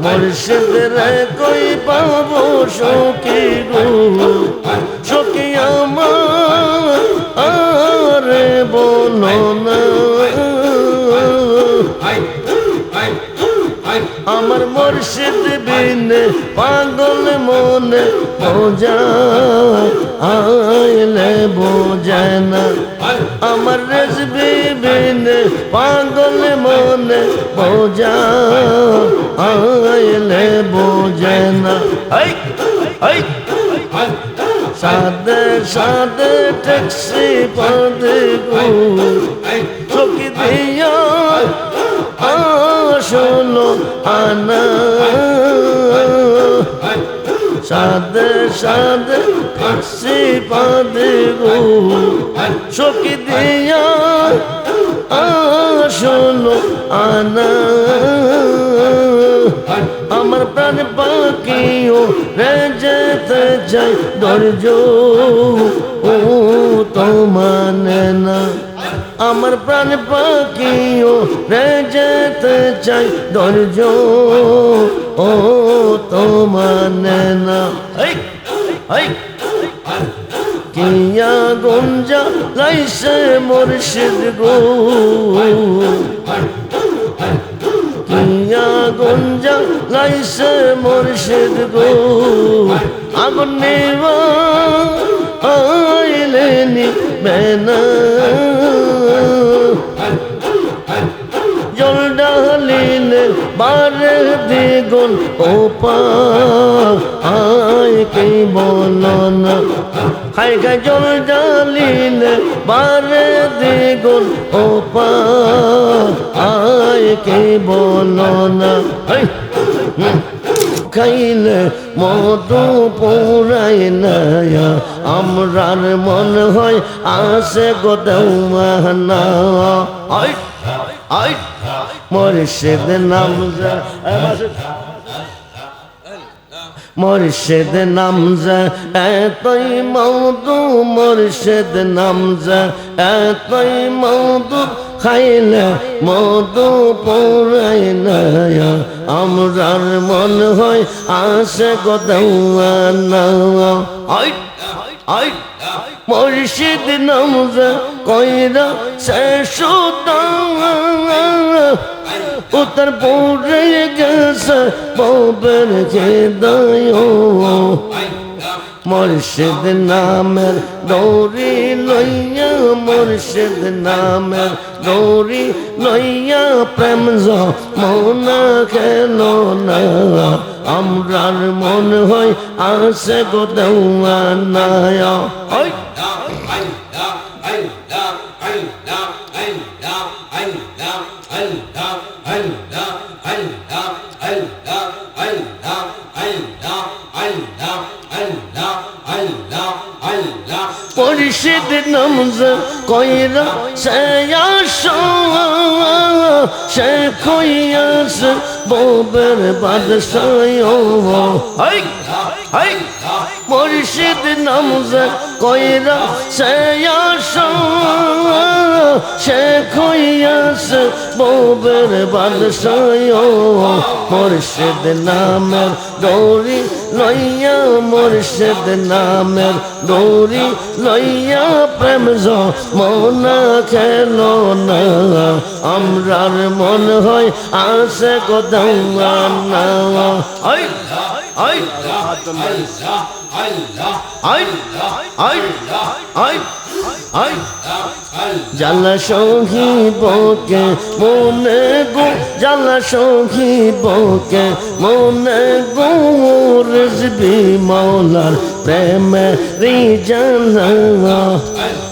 মুর্শিদ রে কই পাবো সখী গো সখী আমার আরে বলো না আমার মুর্শিদ বিনে পাগল মনে বোঝা আইলে বোঝায় না আমার রেজবি বিনে পাগল মনে বোঝা আইলে বোঝায় না সাদে সাদে ট্যাক্সি পাদে গো চকি দিয়া শোনো আনা সাদে সাদে ট্যাক্সি পাদে গো চকি দিয়া শোনো আনা আমার প্রাণ পাখিও রে যেতে চাই ধৈর্য ও তো মানে না আমার প্রাণ পাখিও রে যেতে চাই ধৈর্য ও তো মানে না কিয়া গুঞ্জা লাইসে মুর্শিদ গো কিয়া গুঞ্জা লাইসে মুর্শিদ গো আগুন নিবা আইলে নিবেনা জল ডালিলে বারে দ্বিগুণ ওপা আয় কি বলো না খাই খাই জল ডালিলে বারে দ্বিগুণ ওপা আয় কি বলো না খাইলে মধু পুরাই না আমরার মন হয় আসে গোদাউমানা মুর্শিদ নাম মুর্শিদ নাম এতই মধু মুর্শিদ নাম এতই মধু খাইলে মধু পুরাই না আমরার মন হয় আসে গোদাউমানা মুর্শিদ নাম কইরা শেষ উত্তর পড়ে গেছে ববের হৃদয় মুর্শিদ নামের দৌড়ি লইয়া মুর্শিদ নামের দৌড়ি লইয়া প্রেম মনা খেলো না আমরার মন হয় আসে গোদাউমানা মুর্শিদ নাম কইরা সে আসো সে কইয়াস ববের বাদশাহ মুর্শিদ নাম কইরা সে আসো সে কইয়াস ববের বাদশাহ মুর্শিদ নামের দৌড়ি লইয়া মুর্শিদ নামের দৌড়ি লইয়া প্রেম মনা খেলো না আমরার মন হয় আসে গোদাউমানা জালা সহিবকে মনে গো জালা সহিবকে মনে গো রিজবি মাওলার প্রেমে রিজানা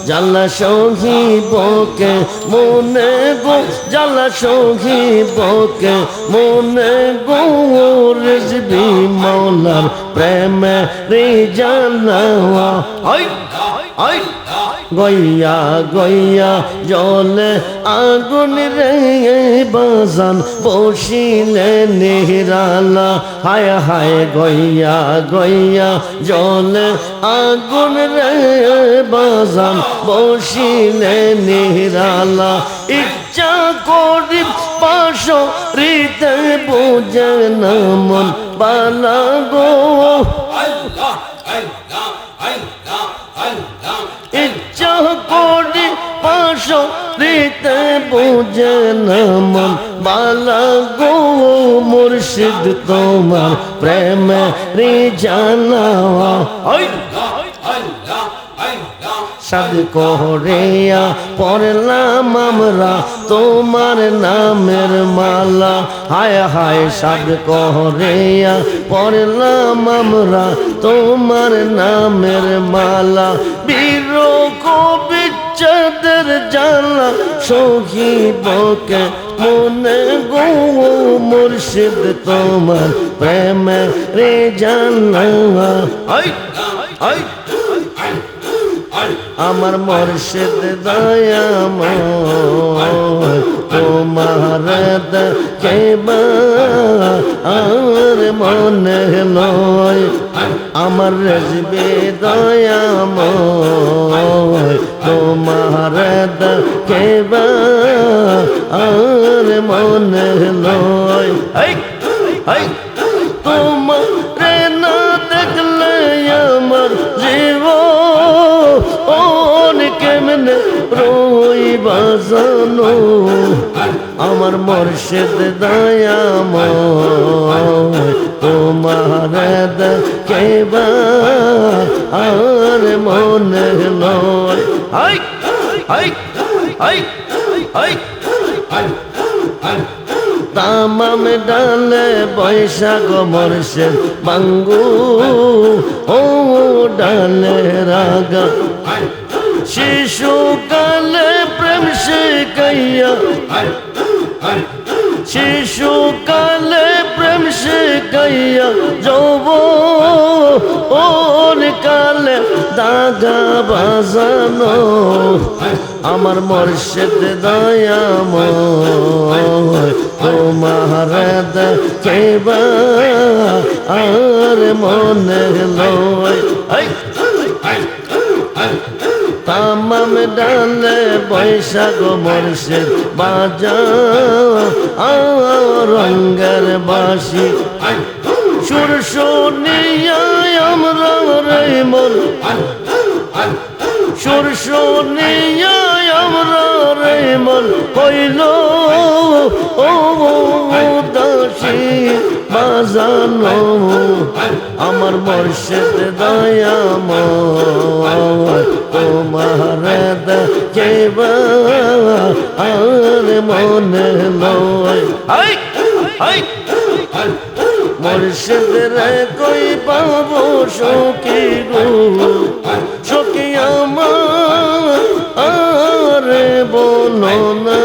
জালা সহিবকে মনে গো জালা সহিবকে মনে গো রিজবি মাওলার প্রেমে রিজানা গইয়া গইয়া জলে আগুন রে বাজান বসিলে নিরালা হায় হায় গইয়া গইয়া জলে আগুন রে বাজান বসিলে নিরালা ইচ্ছা করি পাশ হৃদে বুঝে না মন বালা গো ইচ্ছা করি পাশ হৃদে বুঝে না মন বালা গো মুর্শিদ তোমার প্রেমে রিজানা সাদ করিয়া পড়লাম আমরা তোমার নামের মালা হায় হায় সাদ করিয়া পড়লাম আমরা তোমার নামের মালা বিরহ বিচ্ছেদের জ্বালা সহিবকে মনে গো মুর্শিদ তোমার প্রেমে রে জানা আমার মুর্শিদ দয়াময় তোমার দেখবা আর মনে নয় আমার রেজবে দয়াময় তোমার দেখবা আর মনে নয় তোমার না দেখলে আমার জীবন কেমনে রই বাজানো আমার মুর্শিদ দয়াময় তোমার দেখবা আর মনে নয় তামাম ডালে বৈশাখ মুর্শিদ বাঙ্গু ও ডালে রাগা শিশুকালে প্রেম শিখাইয়া শিশুকালে প্রেম শিখাইয়া যৌবন কালে দাগা বাজানো আমার মুর্শিদ দয়াময় তোমার দেখবা আর মনে লয় তামাম ডালে বৈশাখ মুর্শিদ বাজা রঙ্গের বাসি সুর শুনিয়া আমরা রে মন সুর শুনিয়া আমরা রে মন হইল ও দাসী বাজানো আমার মুর্শিদ দয়াময় তোমার দেখবা আর মনে নয় মুর্শিদ রে কই পাবো সখী গো সখী আমার আরে বলো না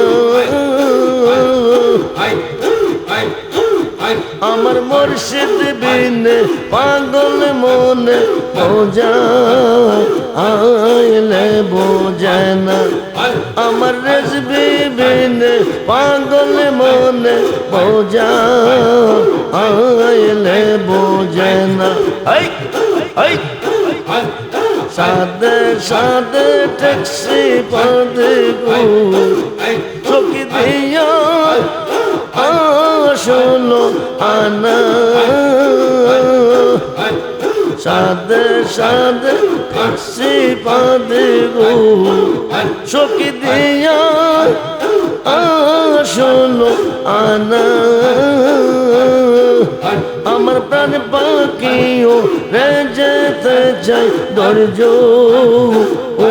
আমার মুর্শিদ বিনে পাগল মনে বোঝা আইলে বোঝায় না আমার রেজবি বিনে পাগল মনে বোঝা আইলে বোঝায় না সাদে সাদে ট্যাক্সি পাদে গো চকি দিয়া শোনো আনা সাদে সাদে ট্যাক্সি পাদে গো চকি দিয়া শোনো আনা আমার প্রাণ পাখিও রে যেতে চাই ধৈর্য ও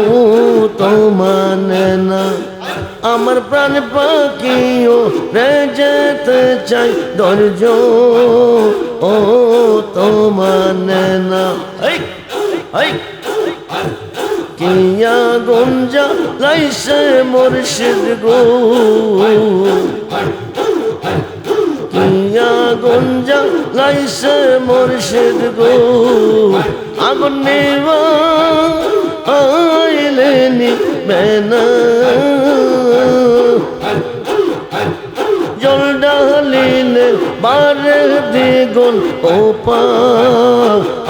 তো মানে না আমার প্রাণ পাখিও রে যেতে চাই ধৈর্য ও তো মানে না কিয়া গুঞ্জা লাইসে মুর্শিদ গো কিয়া গুঞ্জা লাইসে মুর্শিদ গো আগুন নিবা আইলে নিবেনা জল ডালিলে বারে দ্বিগুণ ওপা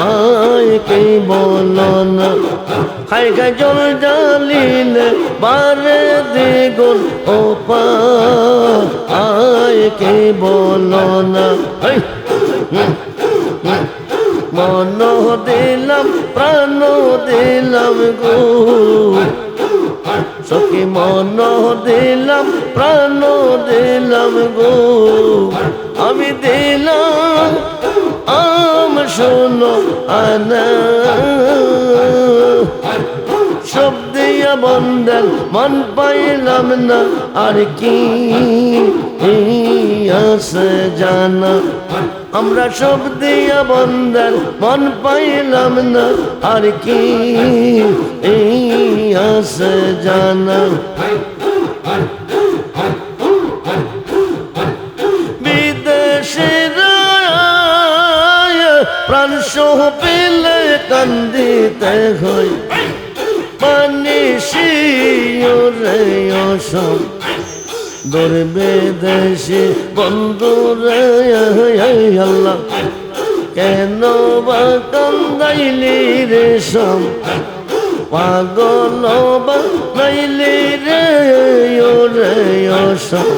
আয় কি বলো না খাই খাই জল ডালিলে পারে দ্বিগুণ ও পার আয় কে বলো না মন দিলাম প্রাণ দিলাম গো সখী মন দিলাম প্রাণ দিলাম গো আমি দিলাম শোনো আনা সব দিয়া বন্ধন মন পাইলাম না আর কি আছে জানা আমরা সব দিয়া বন্ধন মন পাইলাম না আর কি আছে জানা বিদেশের প্রাণ সহ পেলে কান্দিতে হয় পানি শিওরে অসম ধরবে দেশে বন্ধুরে আল্লাহ কেন বা কান্দাইলি রে সম পাগল বা নাইলি রে ওরে অসম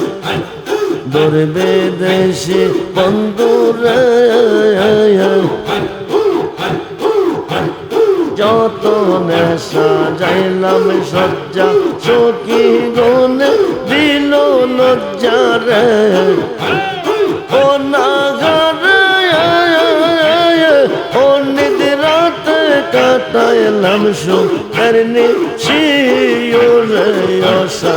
ধরবে দেশে বন্ধুরে যত নেশা যাইলাম সজ্জা সখী গনে দিল লজ্জা রে ও নাগারে ও নিদ্রাতে কাটাইলাম সুখের নিশিওরে আশা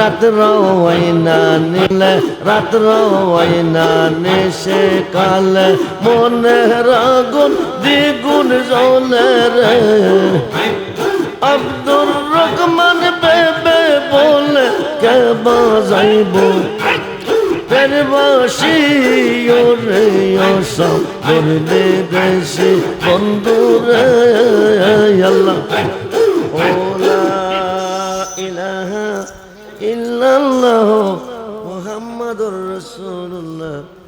রাত্র ওইনা নীলে রাত্র ওইনা নেশে কালে মনের আগুন দ্বিগুণ জ্বলে রে আব্দুর রহমান বেবে বলে কে বাজাইব ফের বাসি ওরে অসম করবে দেশে বন্ধুরে আল্লাহ ওলা ইলাহা ইল্লাল্লাহ মুহাম্মাদুর রাসূলুল্লাহ।